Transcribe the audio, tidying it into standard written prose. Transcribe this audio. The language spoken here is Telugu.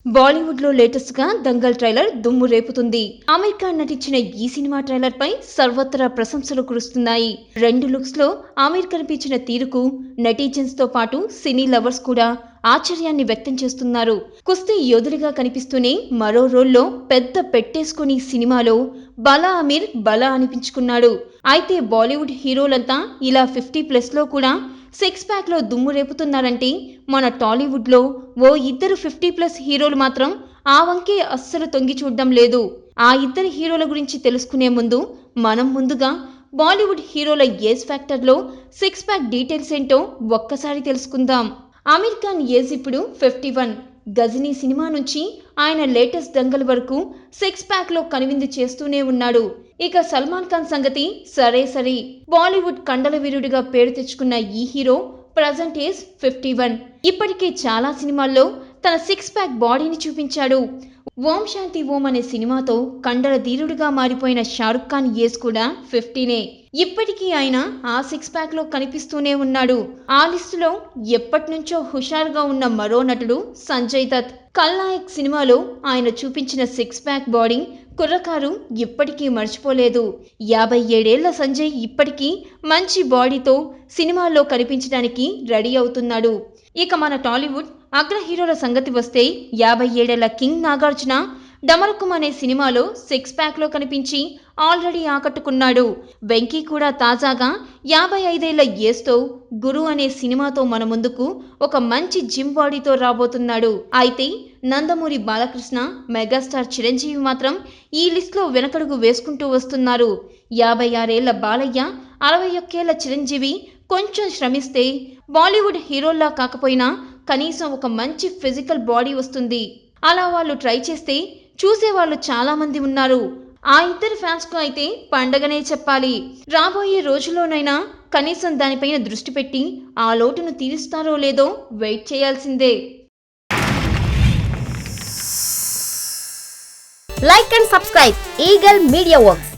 బాలీవుడ్ లో లేటెస్ట్ గా దంగల్ ట్రైలర్ దుమ్ము రేపుతుంది. ఆమీర్ ఖాన్ నటించిన ఈ సినిమా ట్రైలర్ పై సర్వత్రా ప్రశంసలు కురుస్తున్నాయి. రెండు లుక్స్ లో ఆమీర్ కనిపించిన తీరుకు నెటిజన్స్ తో పాటు సినీ లవర్స్ కూడా ఆశ్చర్యాన్ని వ్యక్తం చేస్తున్నారు. కుస్తీ యోధుడిగా కనిపిస్తూనే మరో రోల్లో పెద్ద పెట్టేసుకుని సినిమాలో బలా అమీర్ బలా అనిపించుకున్నాడు. అయితే బాలీవుడ్ హీరోలంతా ఇలా 50+ లో కూడా సిక్స్ ప్యాక్ లో దుమ్ము రేపుతున్నారంటే మన టాలీవుడ్ లో ఓ ఇద్దరు 50+ హీరోలు మాత్రం ఆ వంకే అస్సలు తొంగి చూడడం లేదు. ఆ ఇద్దరు హీరోల గురించి తెలుసుకునే ముందు మనం ముందుగా బాలీవుడ్ హీరోల ఏజ్ ఫ్యాక్టర్ లో సిక్స్ ప్యాక్ డీటెయిల్స్ ఏంటో ఒక్కసారి తెలుసుకుందాం. ఆమీర్ ఖాన్ ఏజ్ ఇప్పుడు 51. గజనీ సినిమా నుంచి ఆయన లేటెస్ట్ దంగల్ వరకు సిక్స్ ప్యాక్ లో కనువిందు చేస్తూనే ఉన్నాడు. ఇక సల్మాన్ ఖాన్ సంగతి సరే. బాలీవుడ్ కండల వీరుడిగా పేరు తెచ్చుకున్న ఈ హీరో ప్రజెంట్ ఏజ్ 51. ఇప్పటికే చాలా సినిమాల్లో తన సిక్స్ ప్యాక్ బాడీని చూపించాడు. ఓం శాంతి ఓం అనే సినిమాతో కండల ధీరుడిగా మారిపోయిన షారుఖ్ ఖాన్ ఏజ్ కూడా 50నే. ఇప్పటికీ ఆయన ఆ సిక్స్ ప్యాక్ లో కనిపిస్తూనే ఉన్నాడు. ఆ లిస్టులో ఎప్పటినుంచో హుషారుగా ఉన్న మరో నటుడు సంజయ్ దత్. ఖల్నాయక్ సినిమాలో ఆయన చూపించిన సిక్స్ ప్యాక్ బాడీ కుర్రకారు ఇప్పటికీ మర్చిపోలేదు. 57 ఏళ్ల సంజయ్ ఇప్పటికీ మంచి బాడీతో సినిమాల్లో కనిపించడానికి రెడీ అవుతున్నాడు. ఇక మన టాలీవుడ్ అగ్ర హీరోల సంగతి వస్తే 57 ఏళ్ల కింగ్ నాగార్జున డమరుకం అనే సినిమాలో సిక్స్ ప్యాక్ లో కనిపించి ఆల్రెడీ ఆకట్టుకున్నాడు. వెంకీ కూడా తాజాగా 55 ఏళ్ల ఏజ్తో గురు అనే సినిమాతో మన ముందుకు ఒక మంచి జిమ్ బాడీతో రాబోతున్నాడు. అయితే నందమూరి బాలకృష్ణ, మెగాస్టార్ చిరంజీవి మాత్రం ఈ లిస్ట్ లో వెనకడుగు వేసుకుంటూ వస్తున్నారు. 56 ఏళ్ల బాలయ్య, 61 ఏళ్ల చిరంజీవి కొంచెం శ్రమిస్తే బాలీవుడ్ హీరోల్లా కాకపోయినా కనీసం ఒక మంచి ఫిజికల్ బాడీ వస్తుంది. అలా వాళ్ళు ట్రై చేస్తే చూసేవాళ్ళు చాలా మంది ఉన్నారు. ఆ ఇద్దరు ఫ్యాన్స్ కు అయితే పండగనే చెప్పాలి. రాబోయే రోజుల్లోనైనా కనీసం దానిపైన దృష్టి పెట్టి ఆ లోటును తీరుస్తారో లేదో వెయిట్ చేయాల్సిందే. Like and subscribe Eagle Media Works.